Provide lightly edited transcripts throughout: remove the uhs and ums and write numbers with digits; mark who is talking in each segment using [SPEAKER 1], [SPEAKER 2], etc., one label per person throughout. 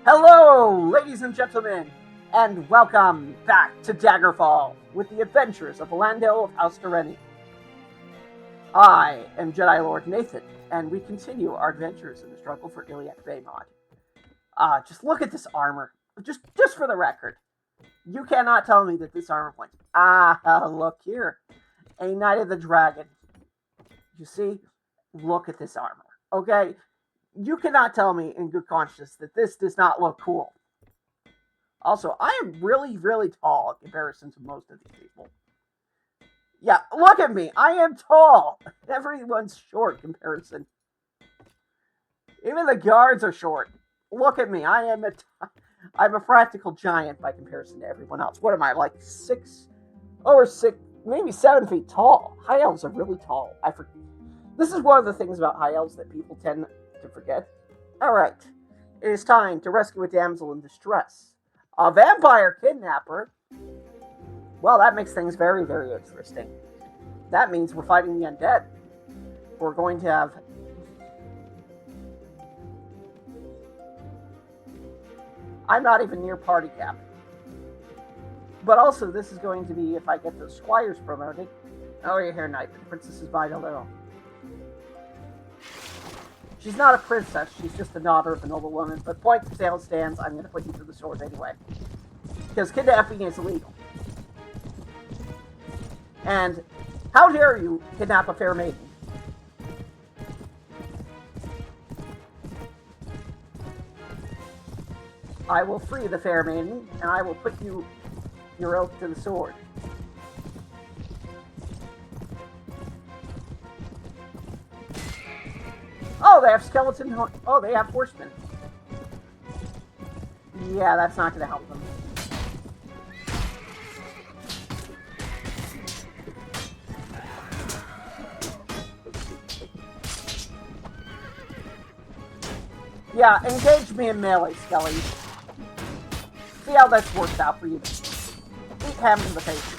[SPEAKER 1] Hello, ladies and gentlemen, and welcome back to Daggerfall with the adventures of Lando of House Direnni. I am Jedi Lord Nathan, and we continue our adventures in the struggle for Illiac Baymod. Just look at this armor. Just for the record, you cannot tell me that this armor points. Look here, a Knight of the Dragon. You see, look at this armor. Okay, you cannot tell me in good conscience that this does not look cool. Also, I am really, really tall in comparison to most of these people. Yeah, look at me. I am tall. Everyone's short in comparison. Even the guards are short. Look at me. I'm a practical giant by comparison to everyone else. What am I, like 6, maybe 7 feet tall? High elves are really tall. This is one of the things about high elves that people tend to forget. Alright, it is time to rescue a damsel in distress. A vampire kidnapper? Well, that makes things very, very interesting. That means we're fighting the undead. We're going to have... I'm not even near party cap. But also, this is going to be if I get those squires promoted. Oh, you're here, knight. The princess is Vidalero. She's not a princess, she's just a daughter of a noble woman, but point still stands, I'm going to put you through the sword anyway. Because kidnapping is illegal. And how dare you kidnap a fair maiden? I will free the fair maiden, and I will put your oath to the sword. Oh, they have skeleton... Oh, they have horsemen. Yeah, that's not going to help them. Yeah, engage me in melee, Skelly. See how this works out for you. Eat him in the face.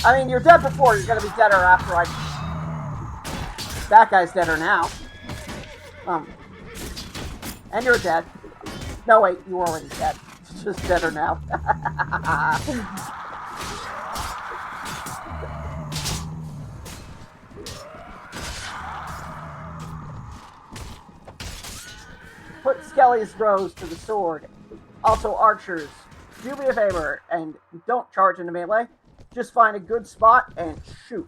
[SPEAKER 1] I mean, you're dead before, you're going to be deader after I... That guy's deader now. And you're dead. No, wait, you were already dead. It's just deader now. Put Skelly's rose to the sword. Also, archers, do me a favor and don't charge into melee. Just find a good spot and shoot.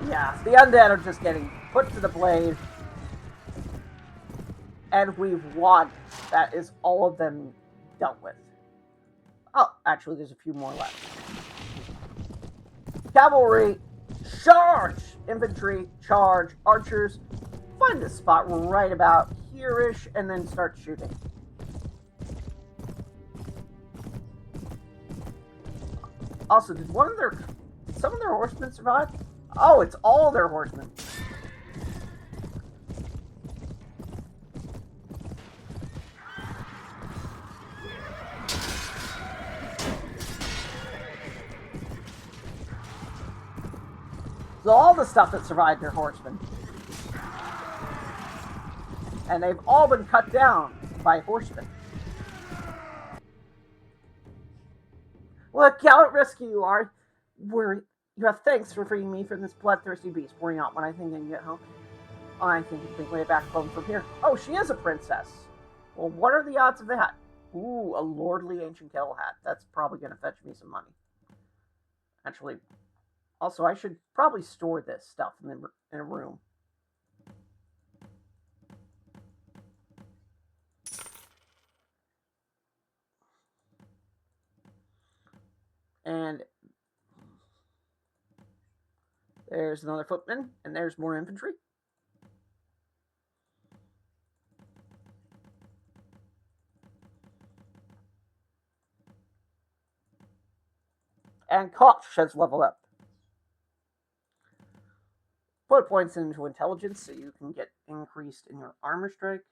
[SPEAKER 1] Yeah, the undead are just getting put to the blade. And we've won. That is all of them dealt with. Oh, actually, there's a few more left. Cavalry, charge! Infantry, charge. Archers, find this spot right about here-ish, and then start shooting. Also, did some of their horsemen survive? Oh, it's all their horsemen. So all the stuff that survived their horsemen. And they've all been cut down by horsemen. What gallant rescue you are. You have thanks for freeing me from this bloodthirsty beast. Worry not when I think I can get home. I think you can lay back home from here. Oh, she is a princess. Well, what are the odds of that? Ooh, a lordly ancient kettle hat. That's probably going to fetch me some money. Actually, also, I should probably store this stuff in a room. And there's another footman, and there's more infantry. And Koch has leveled up. Put points into intelligence so you can get increased in your armor strike.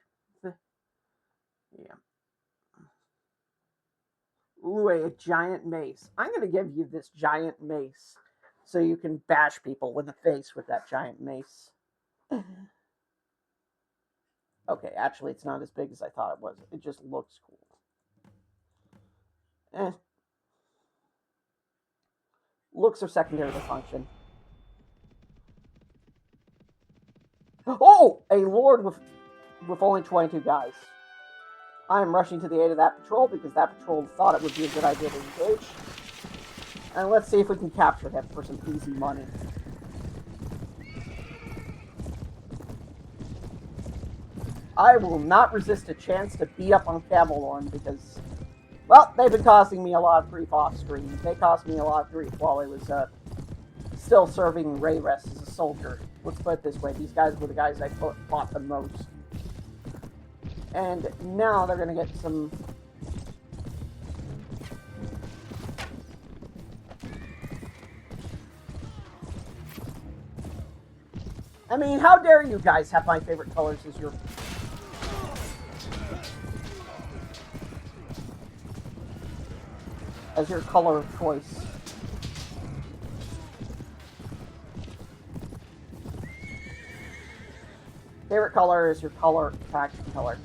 [SPEAKER 1] Yeah. Ooh, a giant mace. I'm going to give you this giant mace so you can bash people in the face with that giant mace. Okay, actually, it's not as big as I thought it was. It just looks cool. Looks are secondary to function. Oh! A lord with only 22 guys. I am rushing to the aid of that patrol because that patrol thought it would be a good idea to engage. And let's see if we can capture him for some easy money. I will not resist a chance to beat up on Camelorn because, well, they've been causing me a lot of grief off screen. They caused me a lot of grief while I was still serving Rayrest as a soldier. Let's put it this way, these guys were the guys I fought the most. And now they're going to get some... I mean, how dare you guys have my favorite colors as your color of choice. Favorite color is your color faction color.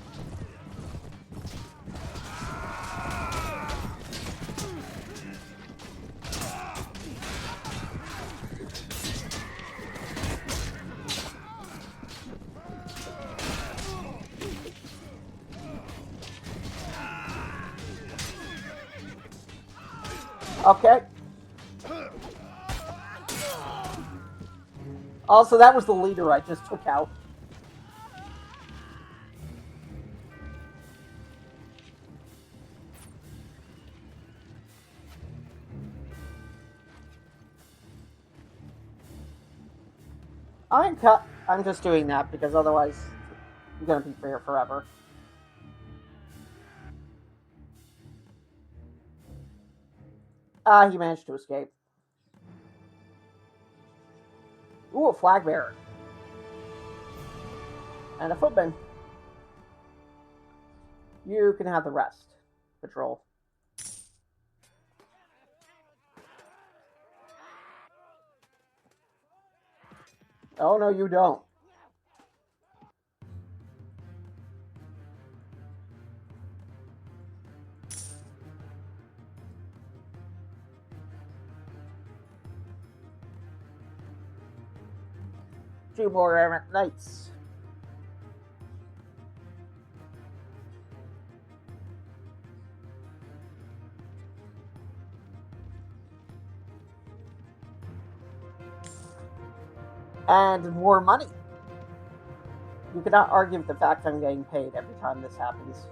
[SPEAKER 1] Okay. Also, that was the leader I just took out. I'm just doing that because otherwise I'm gonna be here forever. He managed to escape. Ooh, a flag bearer. And a footman. You can have the rest. Patrol. Oh, no, you don't. Two more errant knights. And more money. You cannot argue with the fact I'm getting paid every time this happens.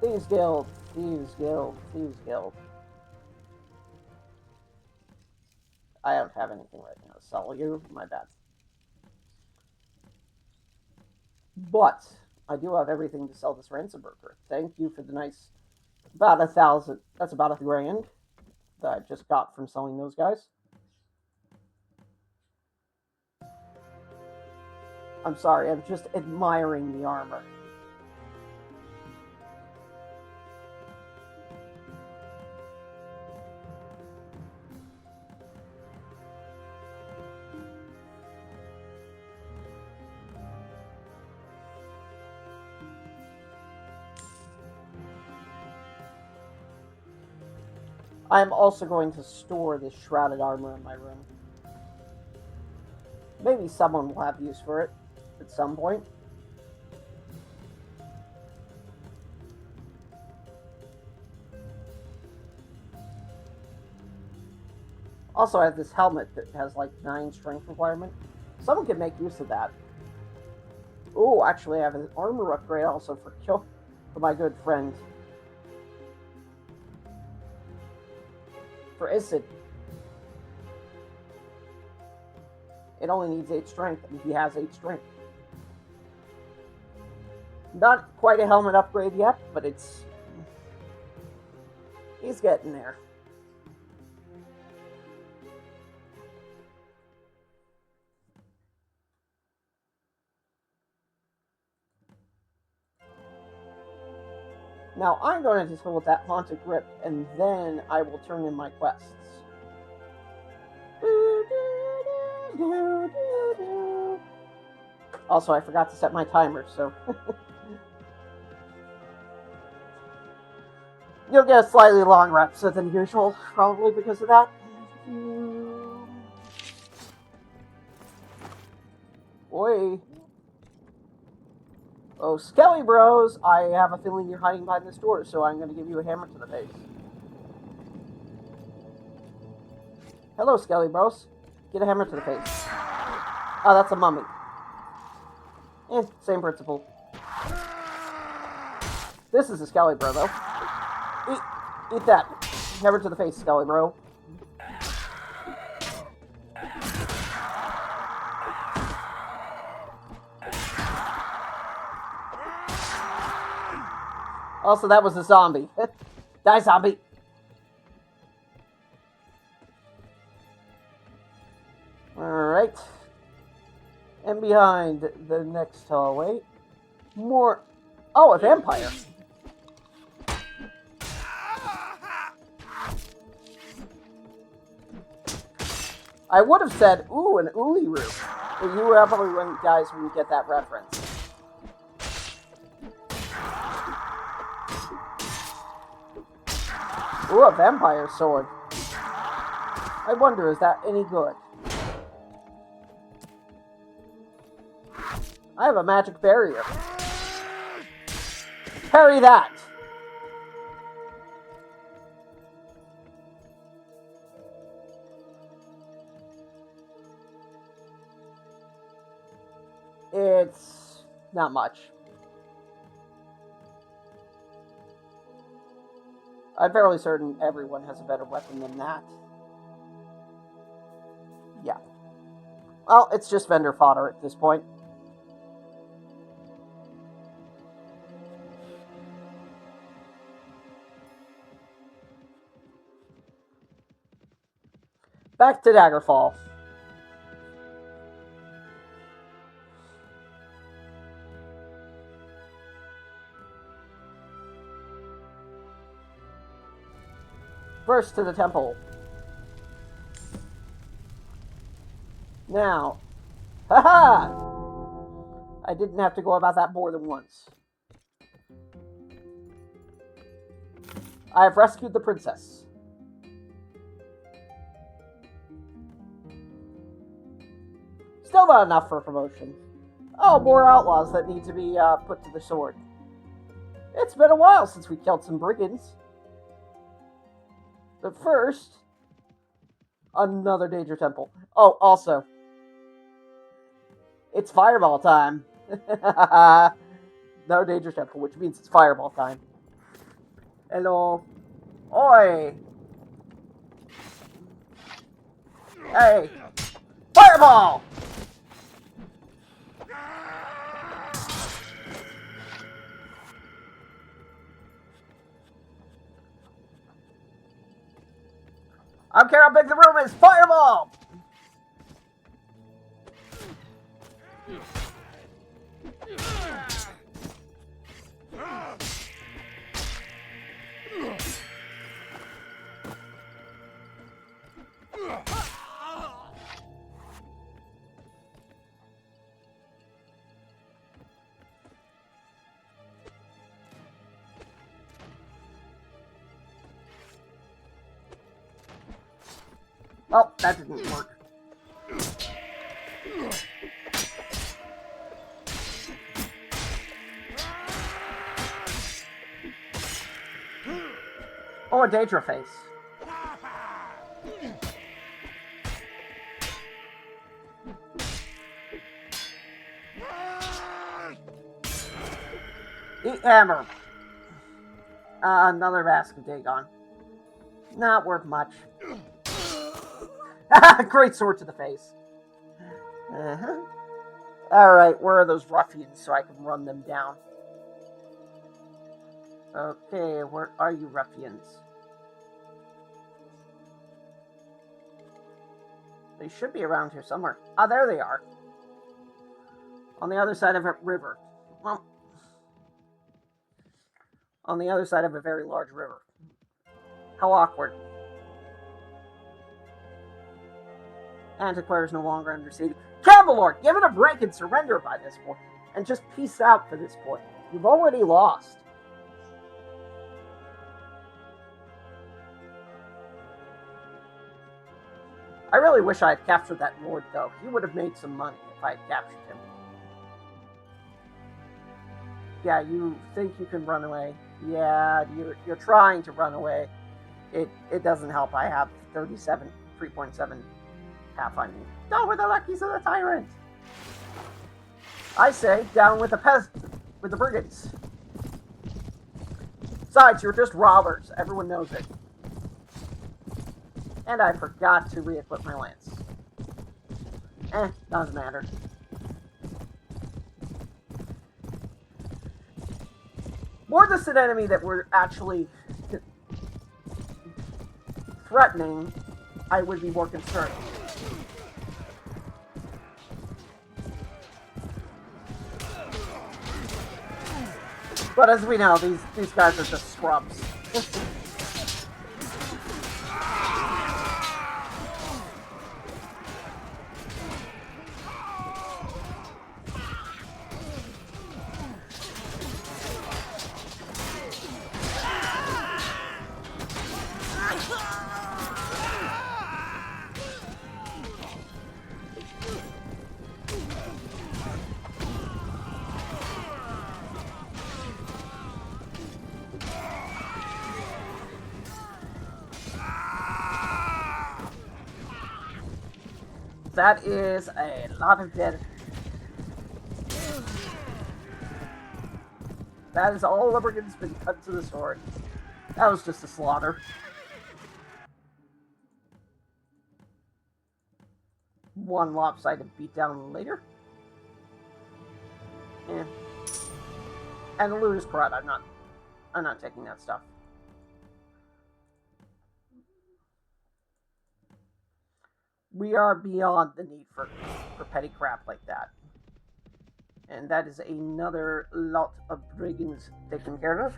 [SPEAKER 1] Thieves Guild, Thieves Guild, Thieves Guild. I don't have anything right now to sell you. My bad. But I do have everything to sell this ransom broker. Thank you for the nice... About 1,000. That's about $1,000 that I just got from selling those guys. I'm sorry, I'm just admiring the armor. I'm also going to store this shrouded armor in my room. Maybe someone will have use for it at some point. Also, I have this helmet that has like 9 strength requirement. Someone could make use of that. Oh, actually, I have an armor upgrade also for my good friend. for Isid. It only needs 8 strength, and he has 8 strength. Not quite a helmet upgrade yet, but it's... he's getting there. Now, I'm going to deal with that Haunted Grip, and then I will turn in my quests. Also, I forgot to set my timer, so... you'll get a slightly longer episode than usual, probably because of that. Boy. Oh, Skelly Bros, I have a feeling you're hiding behind this door, so I'm going to give you a hammer to the face. Hello, Skelly Bros. Get a hammer to the face. Oh, that's a mummy. Same principle. This is a Skelly Bro, though. Eat that. Hammer to the face, Skelly Bro. Also, that was a zombie. Die, zombie! Alright. And behind the next hallway, more... oh, a vampire! I would have said, ooh, an Illiac. But you were probably one of the guys who get that reference. Ooh, a vampire sword. I wonder, is that any good? I have a magic barrier. Parry that! It's not much. I'm fairly certain everyone has a better weapon than that. Yeah. Well, it's just vendor fodder at this point. Back to Daggerfall. First to the temple. Now, haha! I didn't have to go about that more than once. I have rescued the princess. Still not enough for promotion. Oh, more outlaws that need to be put to the sword. It's been a while since we killed some brigands. But first, another danger temple. Oh, also, it's fireball time. No danger temple, which means it's fireball time. Hello. Oi. Hey. Fireball! I don't care how big the room is. Fireball! Oh, that didn't work. Oh, a Daedra face. Eat hammer. Another mask of Dagon. Not worth much. Great sword to the face. Uh-huh. Alright, where are those ruffians so I can run them down? Okay, where are you ruffians? They should be around here somewhere. Ah, there they are. On the other side of a river. Well, on the other side of a very large river. How awkward. Antiquaire is no longer under siege. Camelord, give it a break and surrender by this point. And just peace out for this point. You've already lost. I really wish I had captured that lord, though. He would have made some money if I had captured him. Yeah, you think you can run away. Yeah, you're trying to run away. It doesn't help. I have 3.7 half on me. Down with the Luckies of the Tyrant! I say, down with the brigands. Besides, you're just robbers. Everyone knows it. And I forgot to re-equip my lance. Doesn't matter. Were this an enemy that were actually threatening, I would be more concerned. But as we know, these guys are just scrubs. That is a lot of dead. That is all the brigands been cut to the sword. That was just a slaughter. One lopsided beatdown later. Yeah. And the loot is crud. I'm not taking that stuff. We are beyond the need for petty crap like that. And that is another lot of brigands taken care of.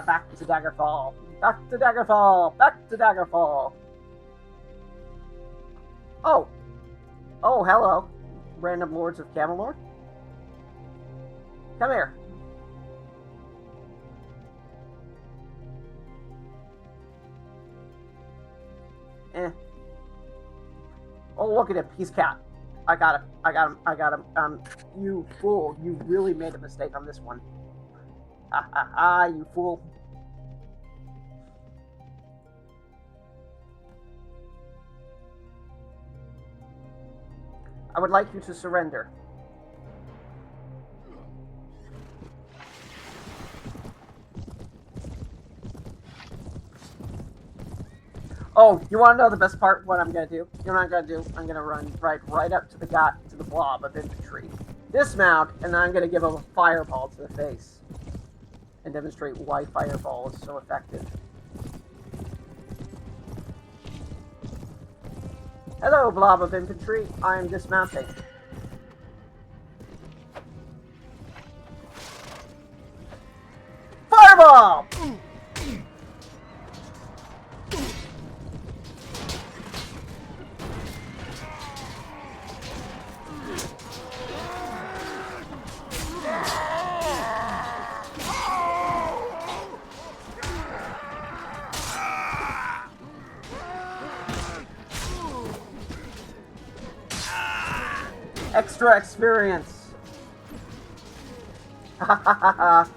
[SPEAKER 1] Back to Daggerfall. Back to Daggerfall. Back to Daggerfall. Oh, hello, random lords of Camelord. Come here. Oh, look at him. He's cat. I got him. You fool. You really made a mistake on this one. Ha ha ha, you fool. I would like you to surrender. Oh, you want to know the best part? What I'm gonna do? You know what I'm gonna do? I'm gonna run right up to the blob of infantry, dismount, and then I'm gonna give him a fireball to the face, and demonstrate why fireball is so effective. Hello, blob of infantry. I am dismounting. Fireball! Extra experience. Ha ha ha ha.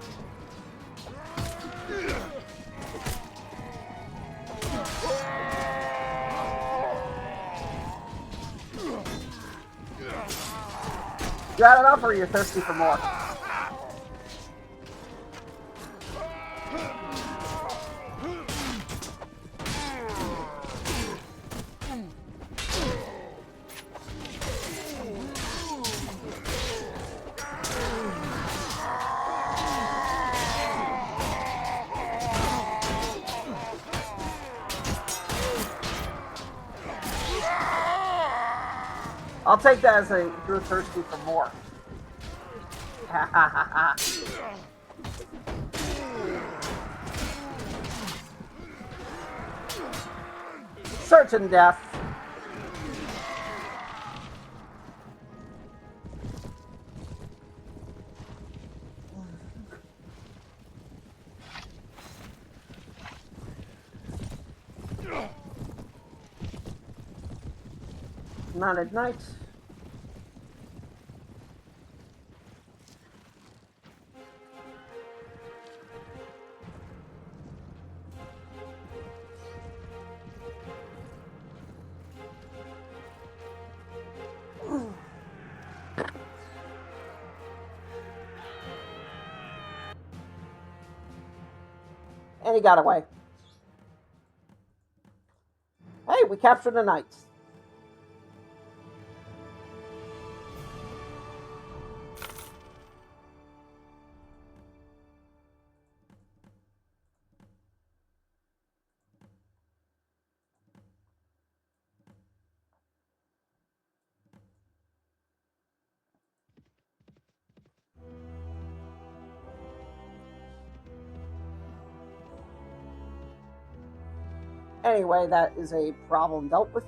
[SPEAKER 1] You had enough or you're thirsty for more? I'll take that as a grew thirsty for more. Ha ha ha ha. Certain death. Not at night. And he got away. Hey, we captured a knight. Anyway, that is a problem dealt with.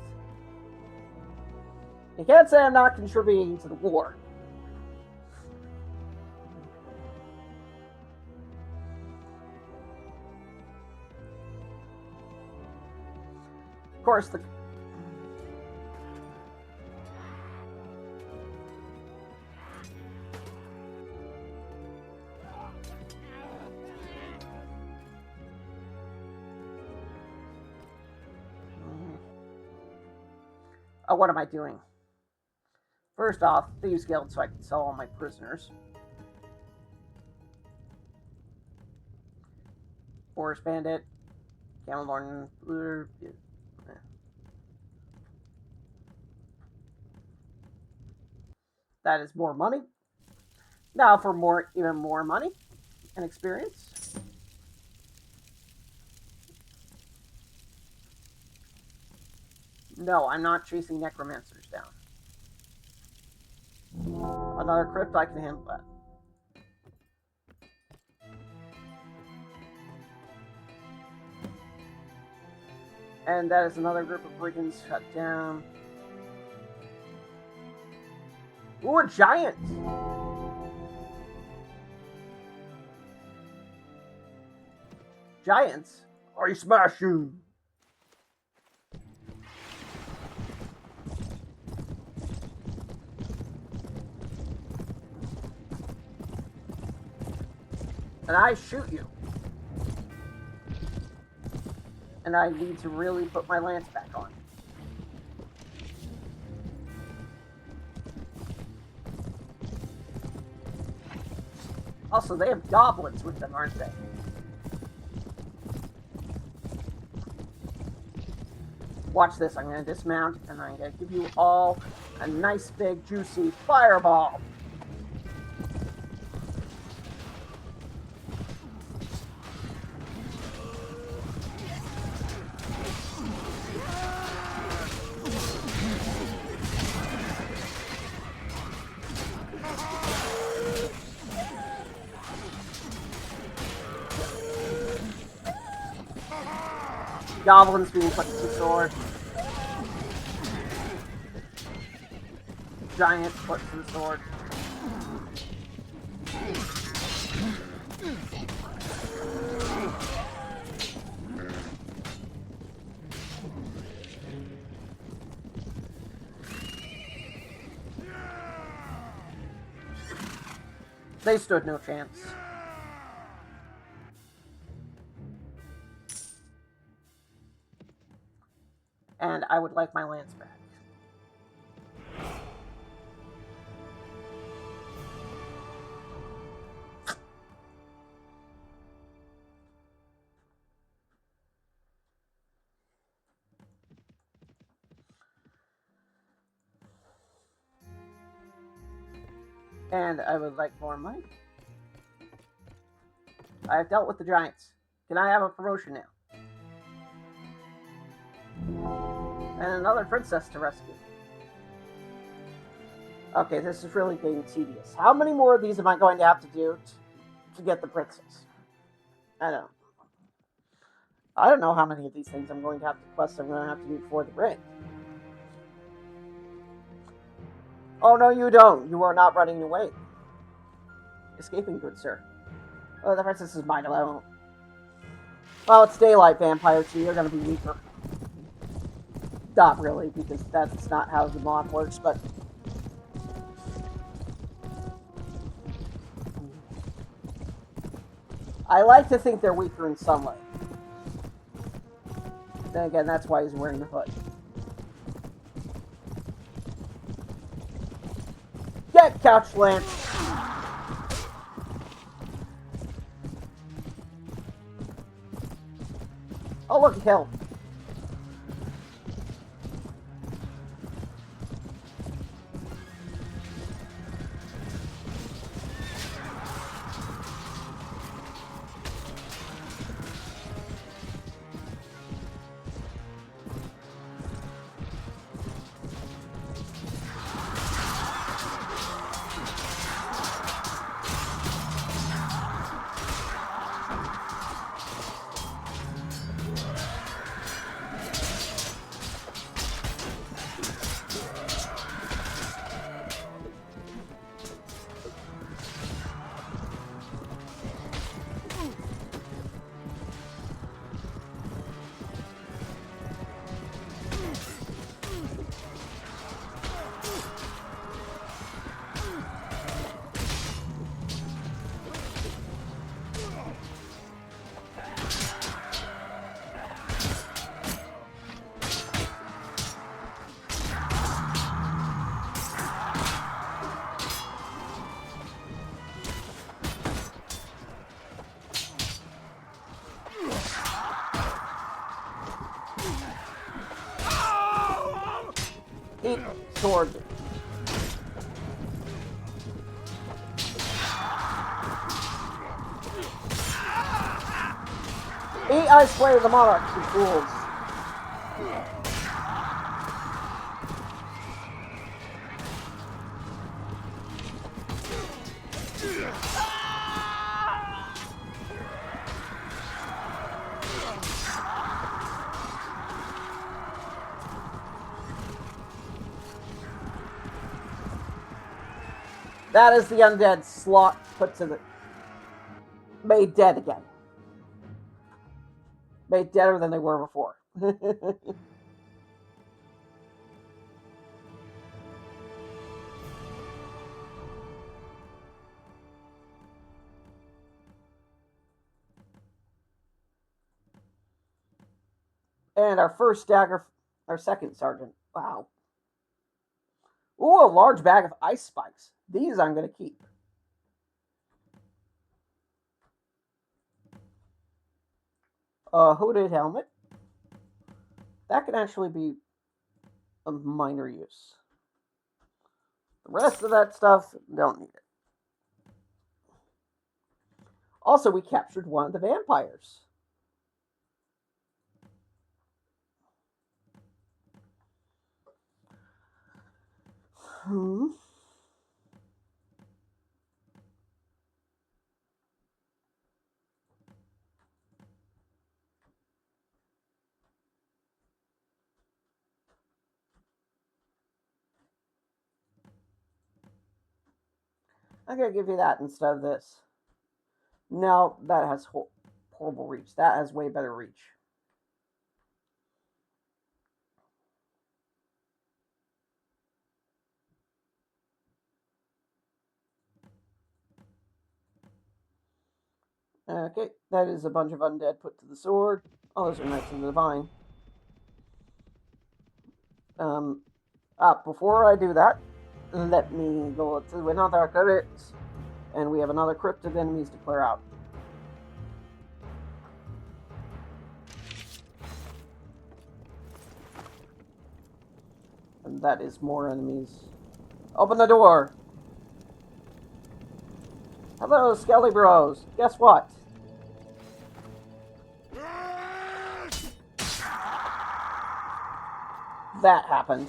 [SPEAKER 1] You can't say I'm not contributing to the war. Of course, the oh, what am I doing? First off, Thieves Guild so I can sell all my prisoners. Forest Bandit, Camel Lord, that is more money. Now for even more money and experience. No, I'm not chasing necromancers down. Another crypt, I can handle that. And that is another group of brigands shut down. Ooh, a giant! Giants? I smash you! And I shoot you. And I need to really put my lance back on. Also, they have goblins with them, aren't they? Watch this, I'm going to dismount, and I'm going to give you all a nice big juicy fireball. Goblins being put to the sword. Giants put to the sword. They stood no chance. And I would like my lance back. And I would like more money. I have dealt with the giants. Can I have a promotion now? And another princess to rescue. Okay, this is really getting tedious. How many more of these am I going to have to do to get the princess? I don't know. I don't know how many of these things I'm going to have to quest I'm going to have to do for the ring. Oh, no, you don't. You are not running away. Escaping, good sir. Oh, the princess is mine alone. Well, it's daylight, vampire, so you're going to be weaker. Not really, because that's not how the mod works, but... I like to think they're weaker in some way. Then again, that's why he's wearing the hood. Get Couch Lance! Oh, look, he killed. Eat sword. Eat Ice Blade of the Monarch, you fools. That is the undead slot put to the... made dead again. Made deader than they were before. And our first dagger, our second sergeant. Wow. Ooh, a large bag of ice spikes. These I'm going to keep. A hooded helmet. That can actually be of minor use. The rest of that stuff, don't need it. Also, we captured one of the vampires. I'm going to give you that instead of this. No, that has horrible reach. That has way better reach. Okay, that is a bunch of undead put to the sword. Oh, those are Knights of the Divine. Before I do that, let me go to another crypt, and we have another crypt of enemies to clear out. And that is more enemies. Open the door! Hello, Skelly Bros. Guess what? That happened.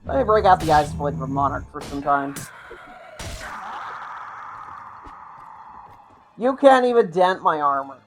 [SPEAKER 1] Let me break out the Eyes Blade of a Monarch for some time. You can't even dent my armor.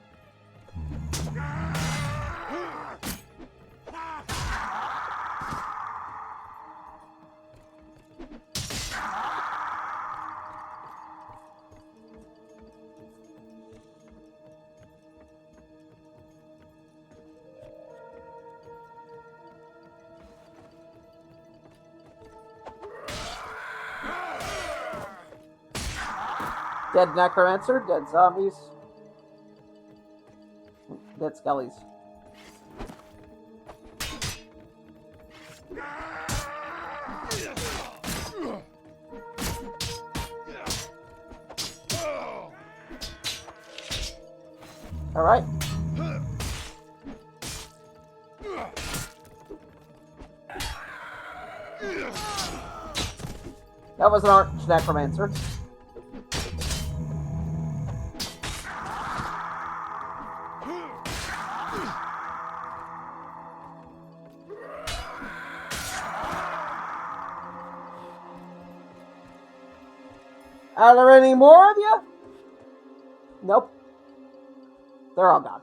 [SPEAKER 1] Dead Necromancer, dead zombies, dead skellies. All right. That was an Arch Necromancer. Are there any more of you? Nope. They're all gone.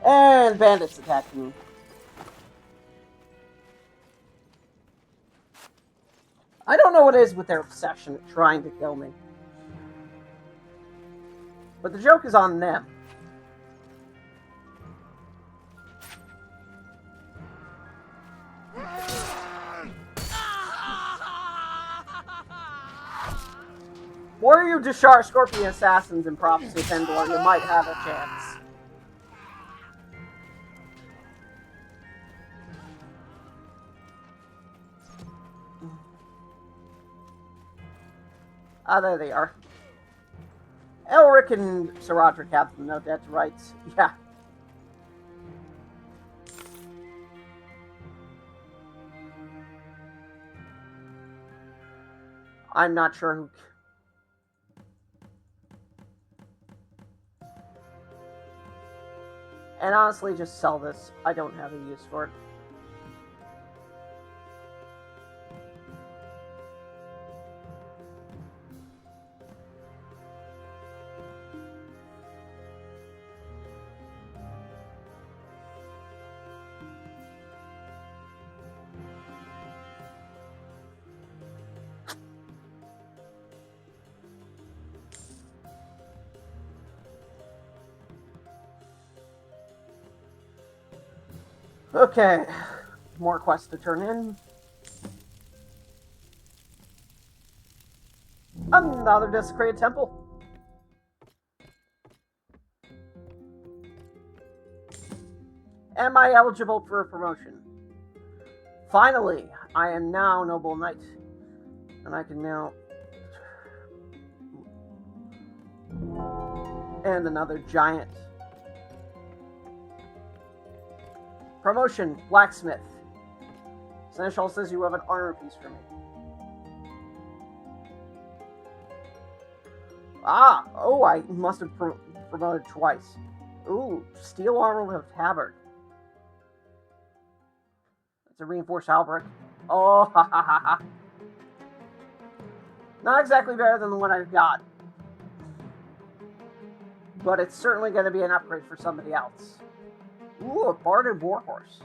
[SPEAKER 1] And bandits attacking me. I don't know what it is with their obsession at trying to kill me. But the joke is on them. Were you Dishar Scorpion Assassins in Prophecy of Endor, you might have a chance. Ah, there they are. Elric and Saradric have them, no dead rights. Yeah. I'm not sure who... And honestly, just sell this. I don't have a use for it. Okay, more quests to turn in. Another desecrated temple. Am I eligible for a promotion? Finally, I am now Noble Knight. And I can now... And another giant. Promotion, Blacksmith. Seneschal says you have an armor piece for me. Ah! Oh, I must have promoted twice. Ooh, steel armor with tabard. It's a reinforced halberd. Oh, ha ha ha ha. Not exactly better than the one I've got. But it's certainly going to be an upgrade for somebody else. Ooh, a barded warhorse.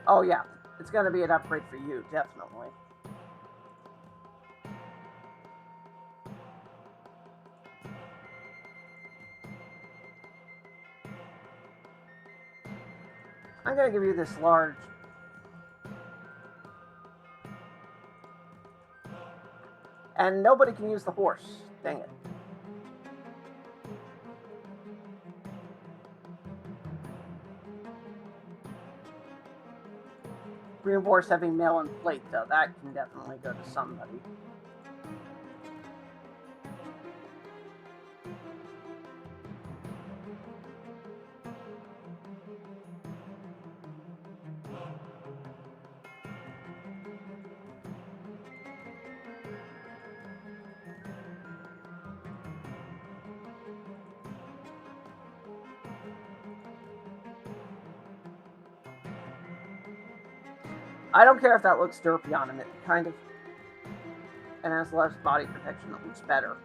[SPEAKER 1] Oh yeah, it's going to be an upgrade for you, definitely. I'm gonna give you this large. And nobody can use the horse. Dang it. Reinforced heavy mail and plate, though. That can definitely go to somebody. I don't care if that looks derpy on him. It kind of... And has less body protection that looks better.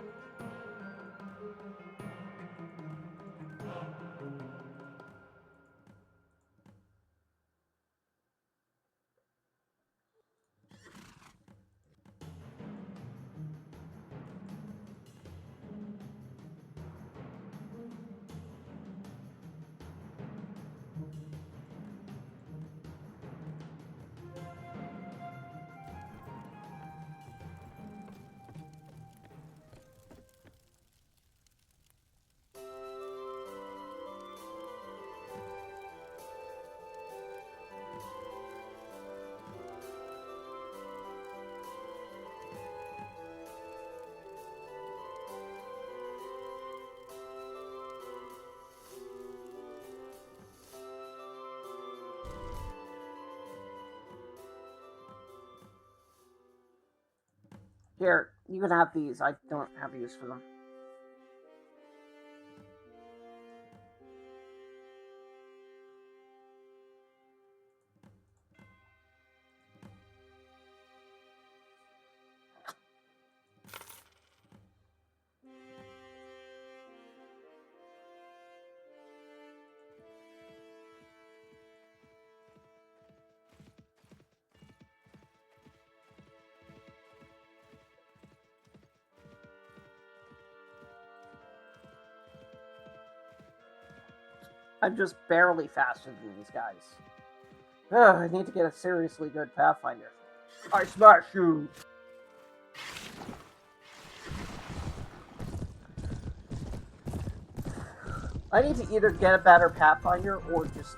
[SPEAKER 1] Here, you can have these. I don't have use for them. I'm just barely faster than these guys. Ugh, I need to get a seriously good Pathfinder. I smash you! I need to either get a better Pathfinder or just...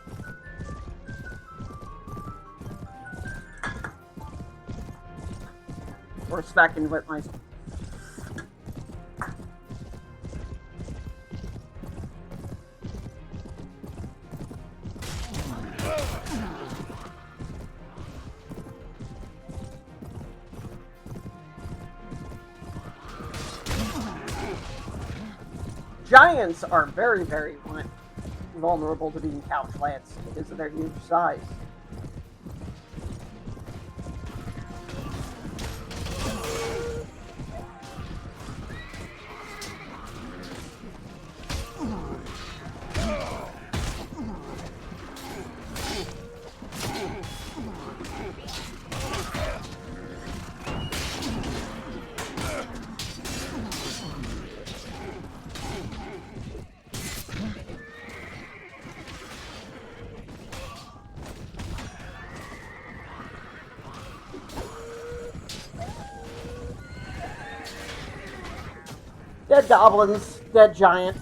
[SPEAKER 1] Or spec in with my... Giants are very, very vulnerable to being couch lanced because of their huge size. Dead goblins, dead giant.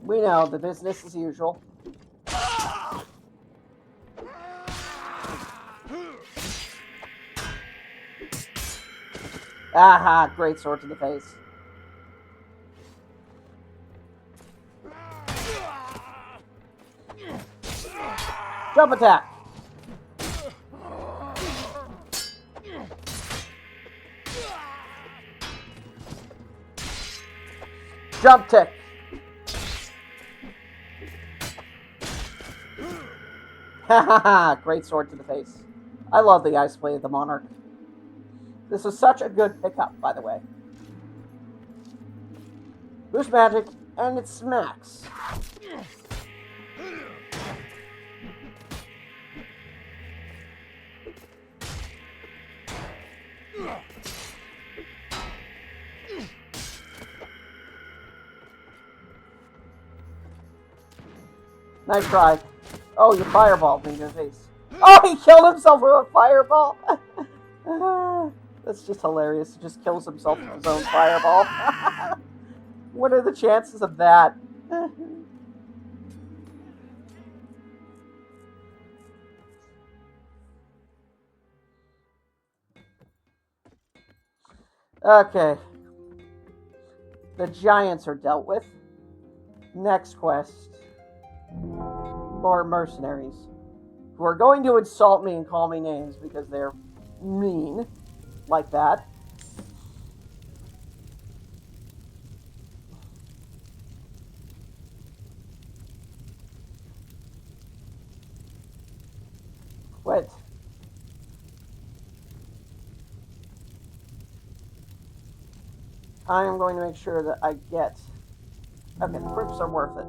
[SPEAKER 1] We know, the business as usual. Aha, great sword to the face. Jump attack! Jump tick! Hahaha! Great sword to the face. I love the Ice Blade of the Monarch. This is such a good pickup, by the way. Boost magic, and it smacks. Nice try. Oh, you fireballed me in your face. Oh, he killed himself with a fireball! That's just hilarious. He just kills himself with his own fireball. What are the chances of that? Okay. The giants are dealt with. Next quest. More mercenaries who are going to insult me and call me names because they're mean like that. Quit. I am going to make sure that I get... Okay, the proofs are worth it.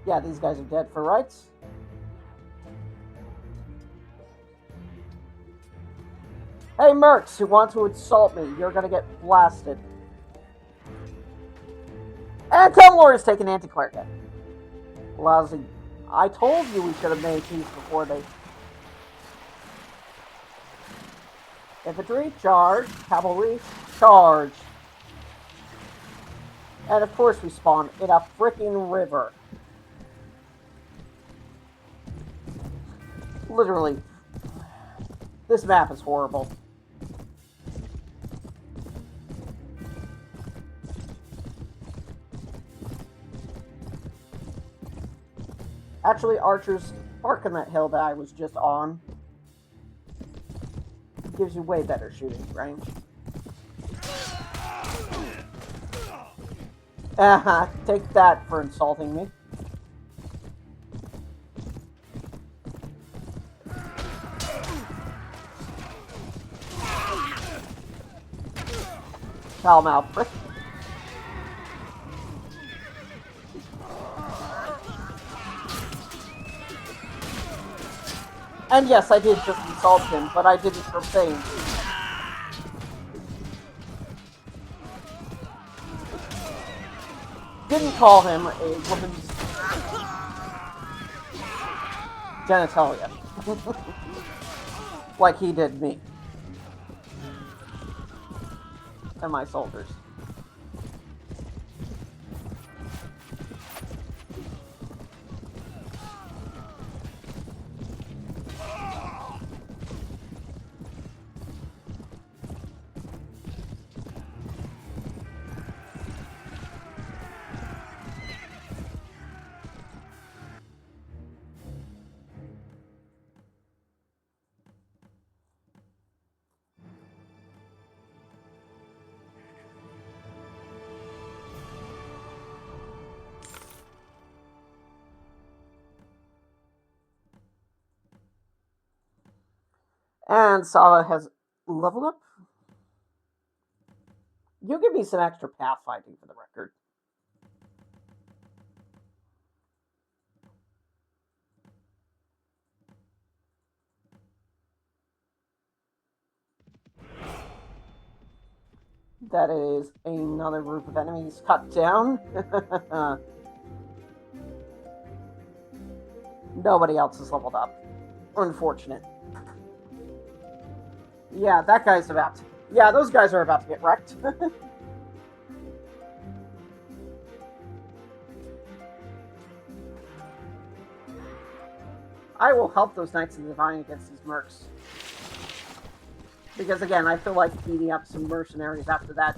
[SPEAKER 1] Yeah, these guys are dead for rights. Hey, mercs who want to insult me, you're gonna get blasted. And Temlord is taking anti-cleric hit. Lousy. I told you we should have made these before they... Infantry, charge. Cavalry, charge. And of course we spawn in a freaking river. Literally. This map is horrible. Actually, archers park on that hill that I was just on. It gives you way better shooting range. Take that for insulting me. Foul mouth prick. And yes, I did just insult him, but I didn't profane. Didn't call him a woman's genitalia. Like he did me. And my soldiers. And Sava has leveled up. You give me some extra pathfinding for the record. That is another group of enemies cut down. Nobody else is leveled up. Unfortunate. Yeah, that guy's about to... Yeah, those guys are about to get wrecked. I will help those Knights of the Divine against these mercs. Because again, I feel like beating up some mercenaries after that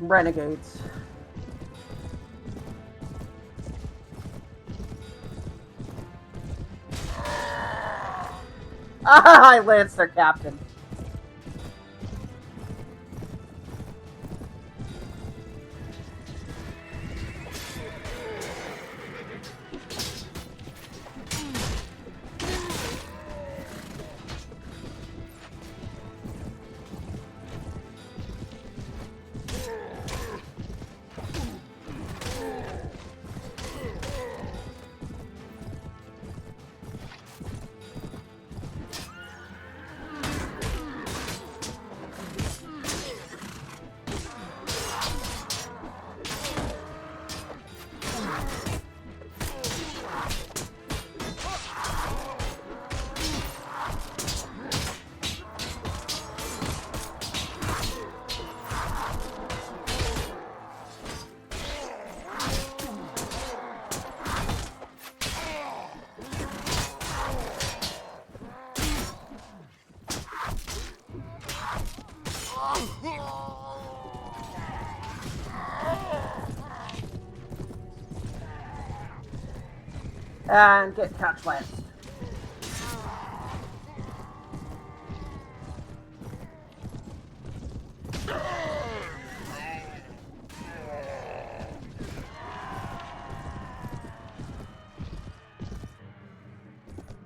[SPEAKER 1] Renegades. I lanced their captain. And get catch lanced.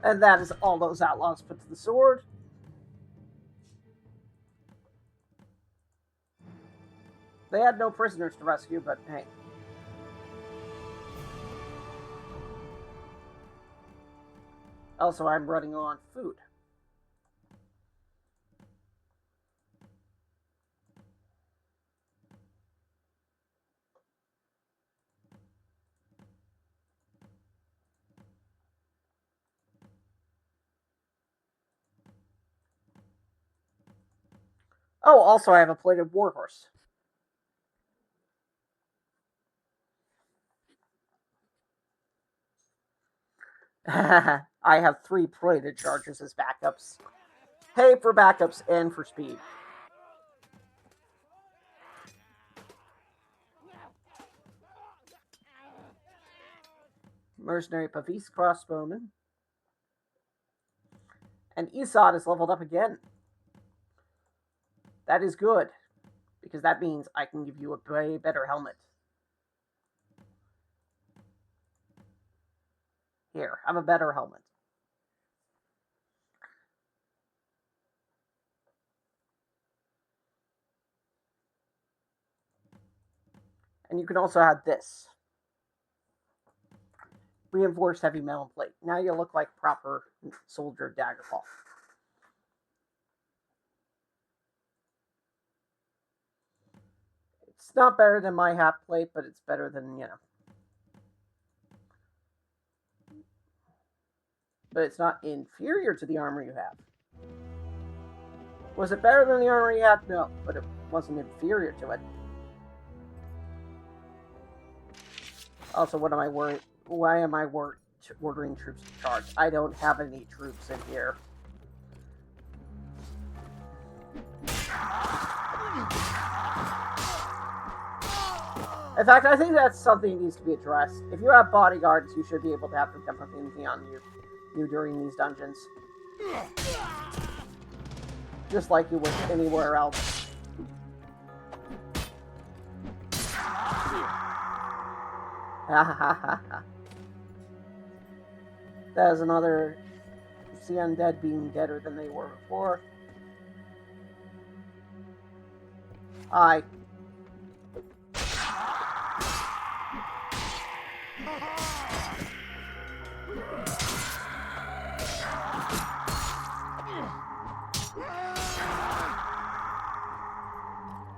[SPEAKER 1] And that is all those outlaws put to the sword. They had no prisoners to rescue, but hey. Also, I'm running on food. Oh, also I have a plated warhorse. I have 3 plated charges as backups. Hey, for backups and for speed. Mercenary Pavis crossbowman. And Isad is leveled up again. That is good, because that means I can give you a way better helmet. Here, have a better helmet. And you can also have this. Reinforced heavy metal plate. Now you look like a proper soldier of Daggerfall. It's not better than my hat plate, but it's better than, But it's not inferior to the armor you have. Was it better than the armor you had? No, but it wasn't inferior to it. Also, what am I worried? Why am I ordering troops to charge? I don't have any troops in here. In fact, I think that's something that needs to be addressed. If you have bodyguards, you should be able to have them come on you during these dungeons. Just like you would anywhere else. That is another see undead being deader than they were before. Hi.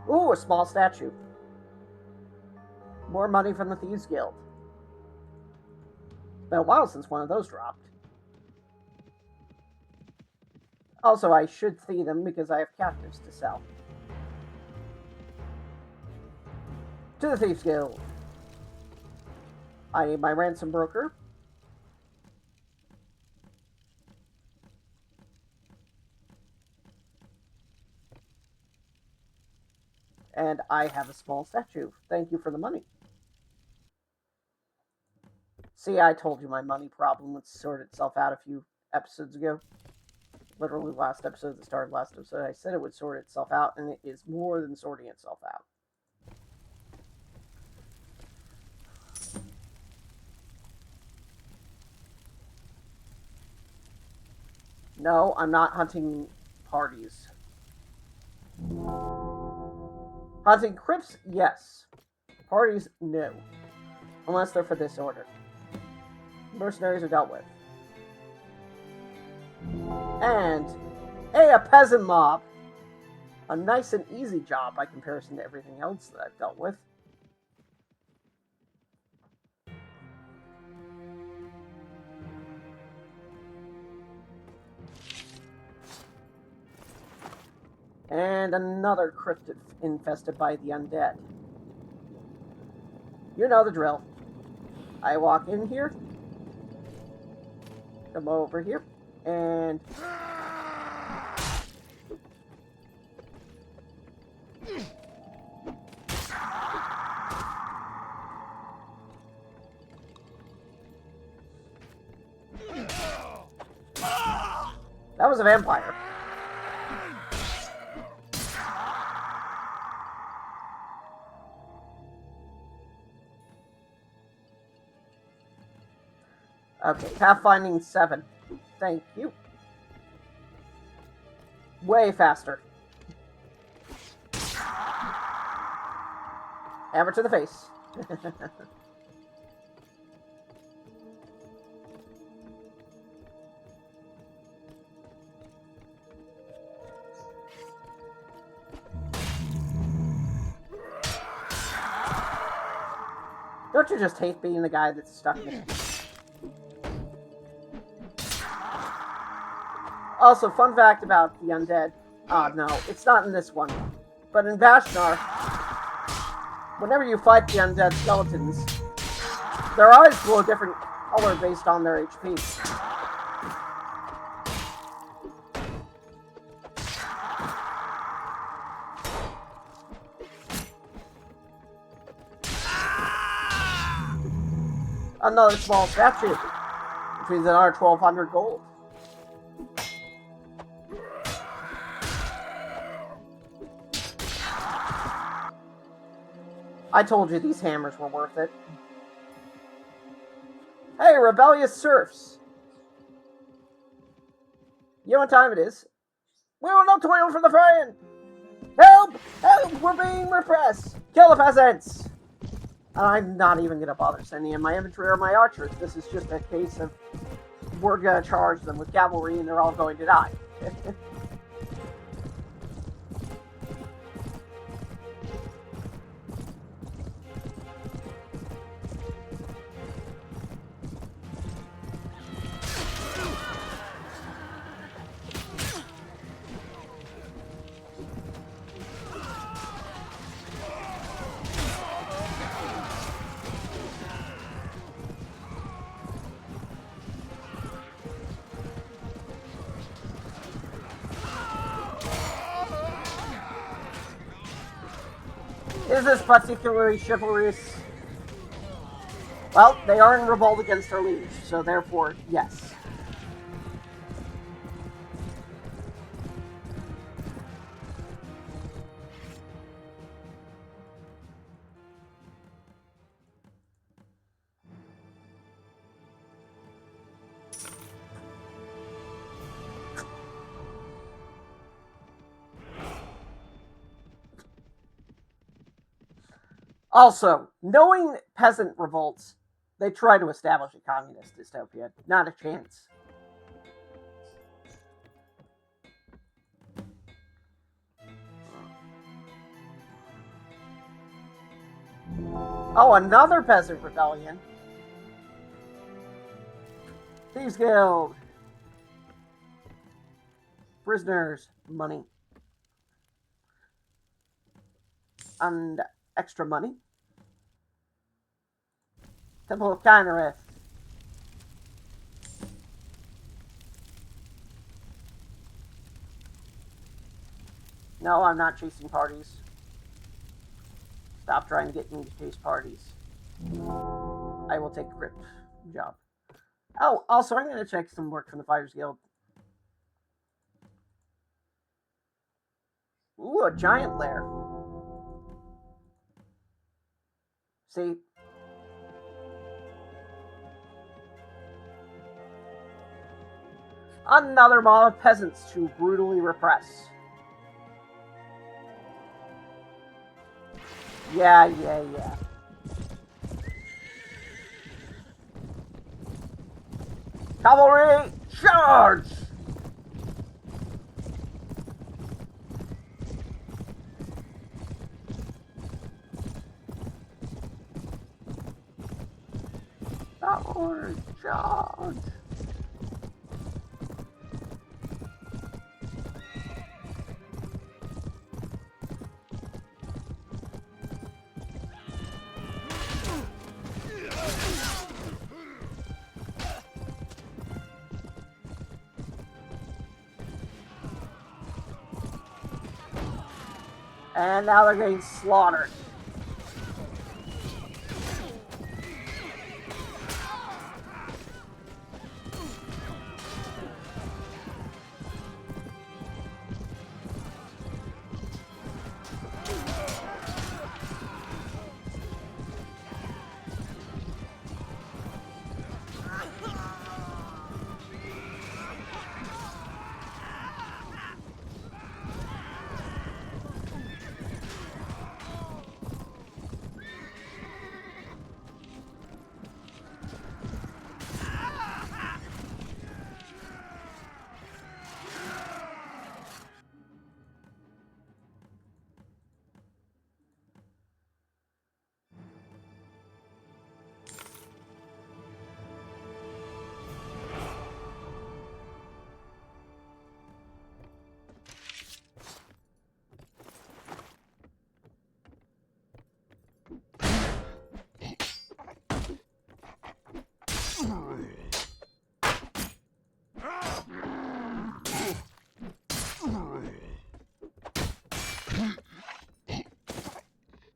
[SPEAKER 1] Ooh, a small statue. More money from the Thieves Guild. It's been a while since one of those dropped. Also, I should fee them because I have captives to sell. To the Thieves Guild. I need my ransom broker. And I have a small statue. Thank you for the money. See, I told you my money problem would sort itself out a few episodes ago. Literally last episode, the start of last episode, I said it would sort itself out, and it is more than sorting itself out. No, I'm not hunting parties. Hunting crypts, yes. Parties, no. Unless they're for this order. Mercenaries are dealt with. And, hey, a peasant mob. A nice and easy job by comparison to everything else that I've dealt with. And another crypt infested by the undead. You know the drill. I walk in here, come over here, and that was a vampire. Okay, pathfinding 7. Thank you. Way faster. Hammer to the face. Don't you just hate being the guy that's stuck in it? Also, fun fact about the undead. No, it's not in this one. But in Vashnar, whenever you fight the undead skeletons, their eyes glow a different color based on their HP. Another small statue, which means another 1,200 gold. I told you these hammers were worth it. Hey, rebellious serfs! You know what time it is? We will not toil for the friend! Help! Help! We're being repressed! Kill the peasants! And I'm not even going to bother sending in my infantry or my archers. This is just a case of we're going to charge them with cavalry and they're all going to die. Is this particularly chivalrous? Well, they are in revolt against their liege, so therefore, yes. Also, knowing peasant revolts, they try to establish a communist dystopia. Not a chance. Oh, another peasant rebellion. Thieves Guild. Prisoners. Money. And extra money. Temple of Kynareth. No, I'm not chasing parties. Stop trying to get me to case parties. I will take crypt job. Oh, also, I'm going to check some work from the Fighters Guild. Ooh, a giant lair. See? Another mob of peasants to brutally repress. Yeah. Cavalry, charge! Cavalry, charge! And now they're getting slaughtered.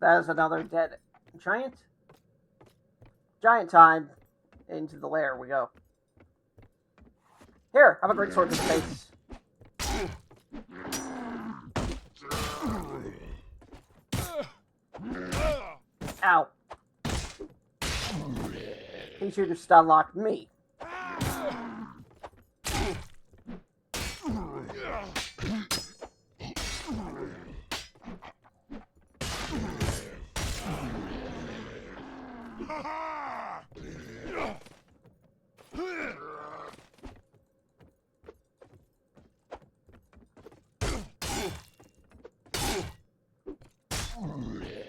[SPEAKER 1] That is another dead giant. Giant time. Into the lair we go. Here, have a great sword to the face. Ow. He should have stun locked me.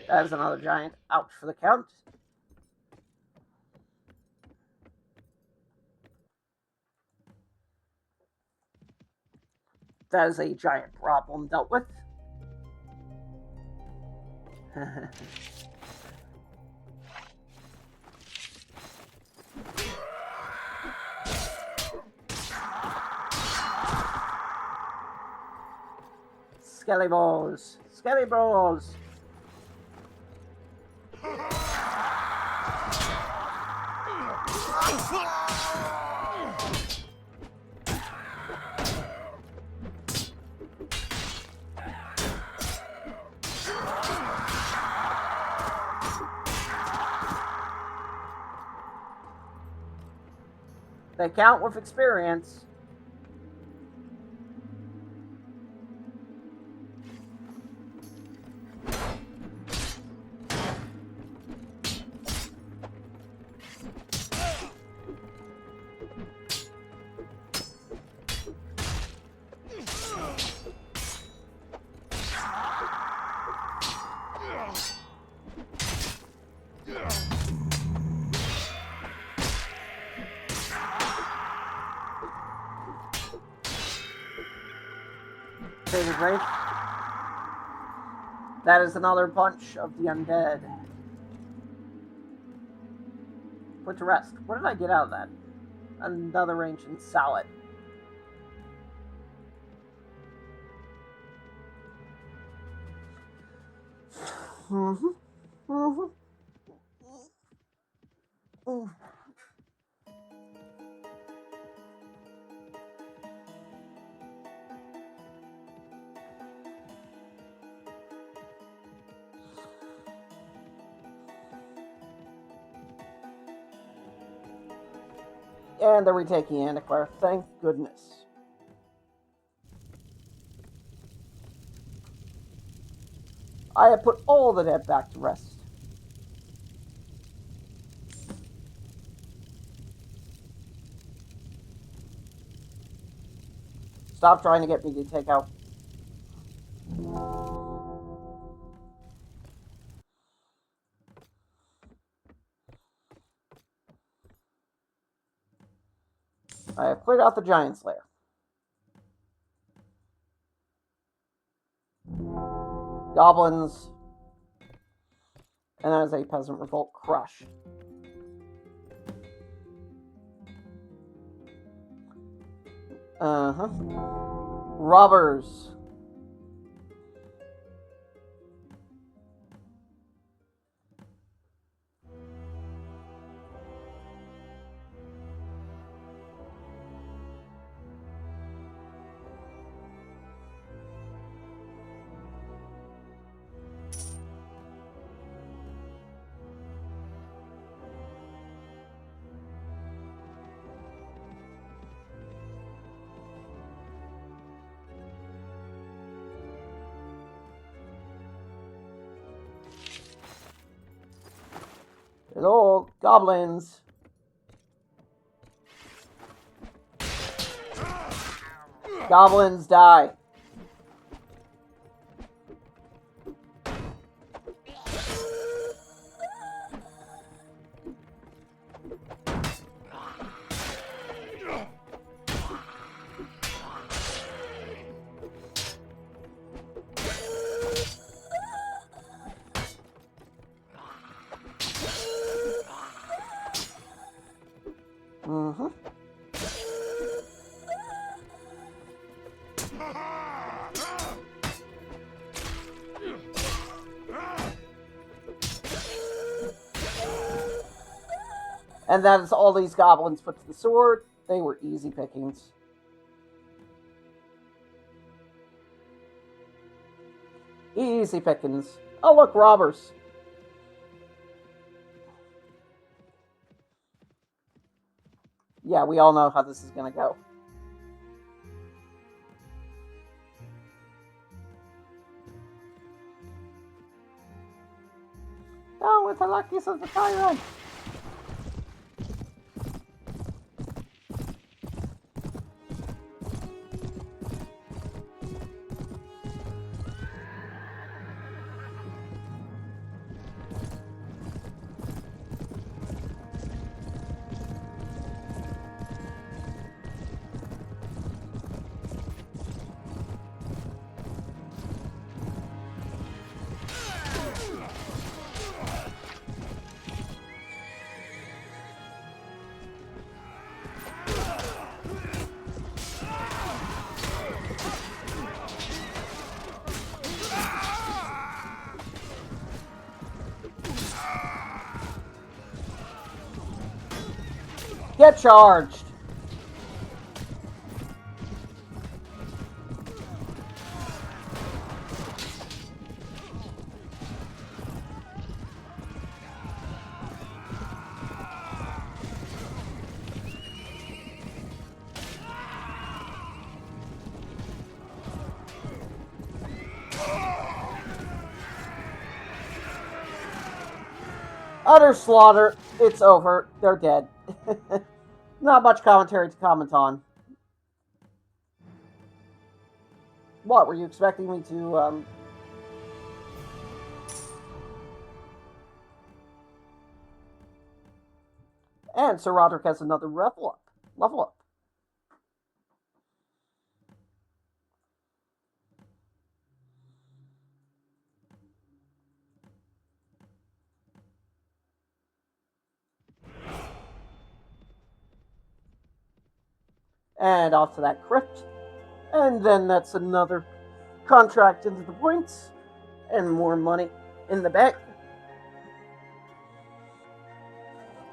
[SPEAKER 1] That is another giant. Ouch for the count. That is a giant problem dealt with. Skelly balls. Skelly balls. They count with experience. Favorite Wraith. That is another bunch of the undead. Put to rest. What did I get out of that? Another ancient salad. Mhm. And they're retaking Antiquaire, thank goodness. I have put all the dead back to rest. Stop trying to get me to take out. I have cleared out the Giant Slayer. Goblins. And that is a Peasant Revolt crush. Uh-huh. Robbers. Hello, goblins. Goblins die. Mm-hmm. And that is all these goblins put to the sword. They were easy pickings. Easy pickings. Oh, look, robbers. Yeah, we all know how this is going to go. Oh, with the luckiest of the tyrant. Get charged. Utter slaughter. It's over. They're dead. Not much commentary to comment on. What, were you expecting me to, And Sir Roderick has another level up. Level up. And off to that crypt. And then that's another contract into the points. And more money in the bank.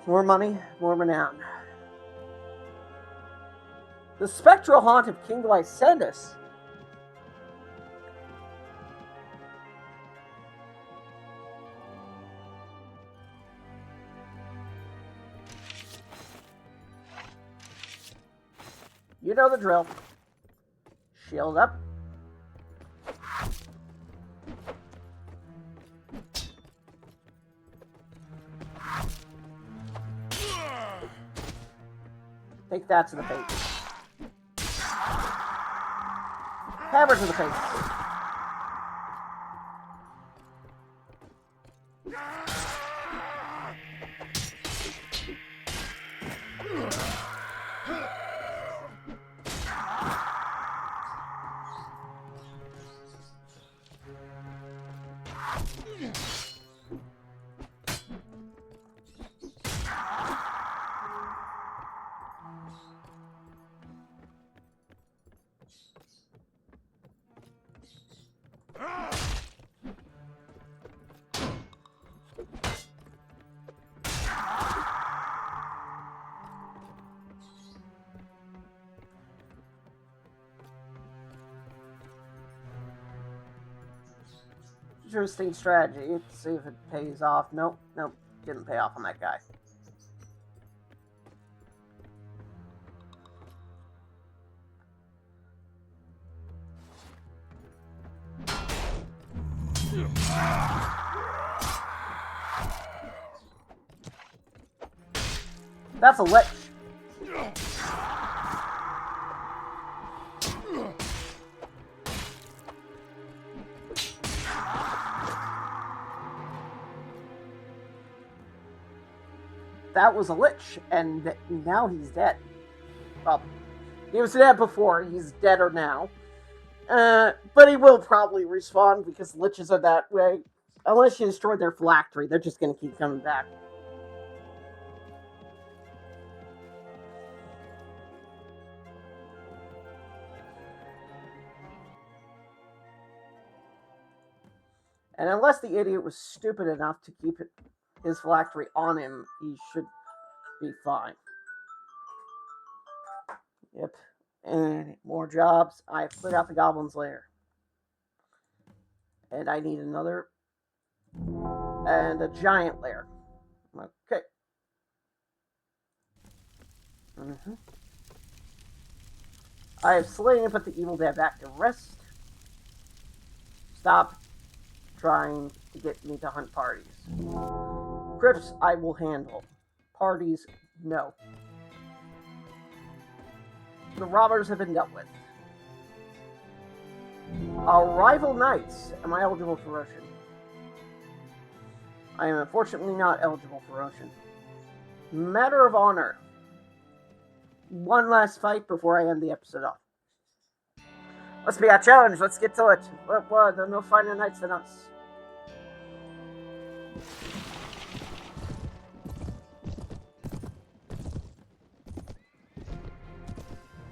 [SPEAKER 1] More money, more renown. The spectral haunt of King Lycandus. You know the drill. Shield up. Take that to the face. Hammer to the face. Interesting strategy. Let's see if it pays off. Nope, didn't pay off on that guy. That's a lich. That was a lich, and now he's dead. Well, he was dead before, he's deader now. But he will probably respawn because liches are that way. Unless you destroy their phylactery, they're just going to keep coming back. And unless the idiot was stupid enough to keep his phylactery on him, he should be fine. Yep. And more jobs. I have cleared out the Goblin's Lair. And I need another. And a giant lair. Okay. I have slain and put the evil dead back to rest. Stop trying to get me to hunt parties. Crypts I will handle. Parties, no. The robbers have been dealt with. Our rival knights. Am I eligible for Roshan? I am unfortunately not eligible for Roshan. Matter of honor. One last fight before I end the episode off. Let's be our challenge. Let's get to it. What? There are no finer knights than us.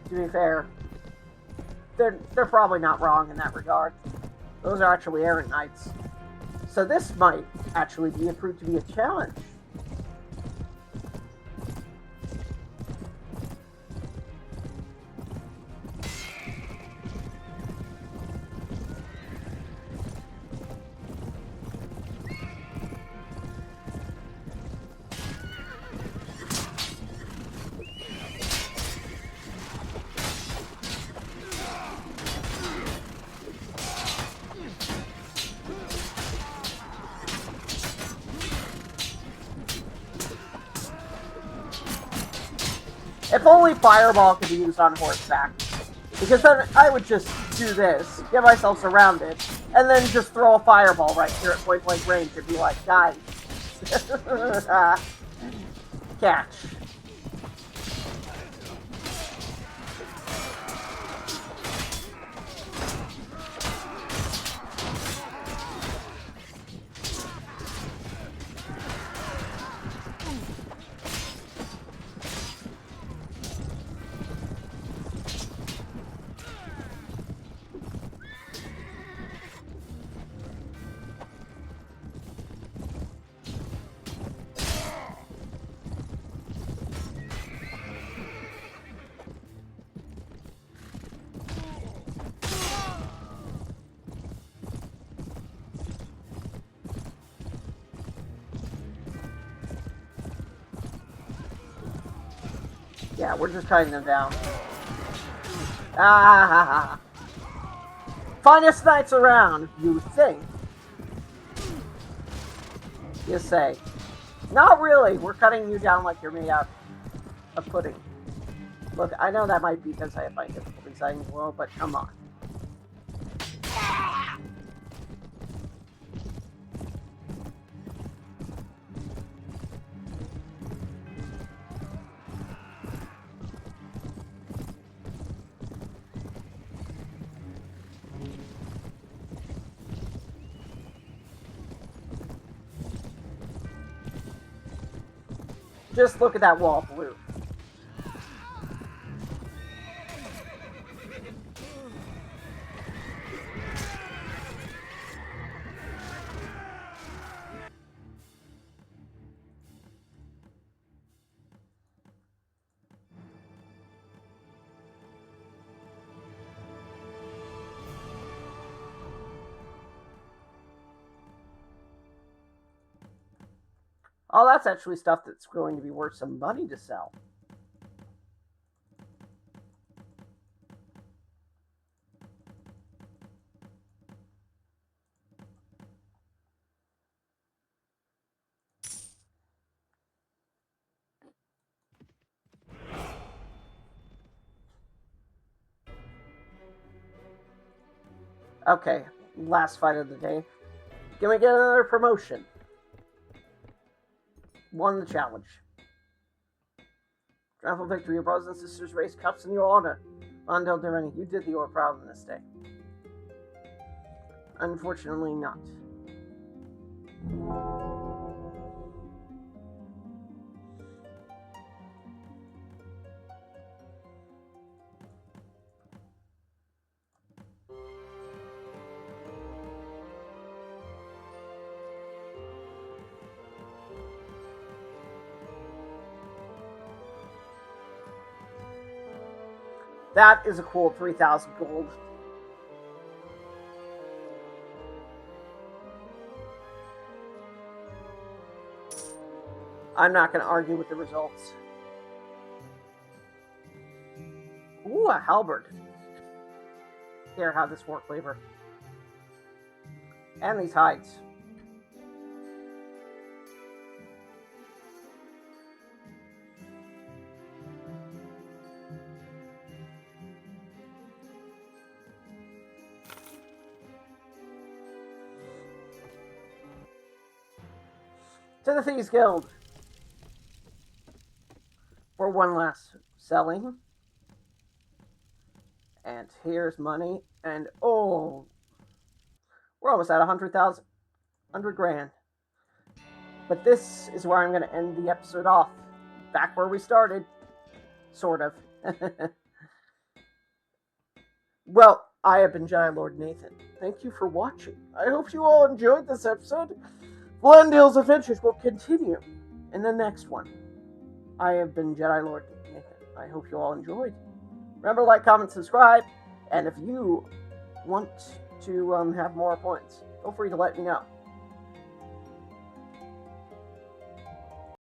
[SPEAKER 1] To be fair, they're probably not wrong in that regard. Those are actually errant knights. So this might actually be proved to be a challenge. If only Fireball could be used on horseback. Because then I would just do this, get myself surrounded, and then just throw a Fireball right here at point blank range and be like, guys. Catch. Yeah, we're just cutting them down. Ah ha ha. Finest knights around, you think. You say. Not really. We're cutting you down like you're made out of pudding. Look, I know that might be because I find difficulty setting the world, but come on. Just look at that wall of blue. Oh, that's actually stuff that's going to be worth some money to sell. Okay, last fight of the day. Can we get another promotion? Won the challenge. Triumphal victory. Your brothers and sisters raise cups in your honor. Mondale Direnni, you did the Orr proud on this day. Unfortunately not. That is a cool 3,000 gold. I'm not going to argue with the results. Ooh, a halberd. Here, have this war cleaver. And these hides. To the Thieves Guild. For one last selling. And here's money. And oh, we're almost at 100,000. 100 grand. But this is where I'm going to end the episode off. Back where we started. Sort of. Well, I have been Jedi Lord Nathan. Thank you for watching. I hope you all enjoyed this episode. Glendale's adventures will continue in the next one. I have been Jedi Lord Nathan. I hope you all enjoyed. Remember, like, comment, subscribe, and if you want to have more points, feel free to let me know.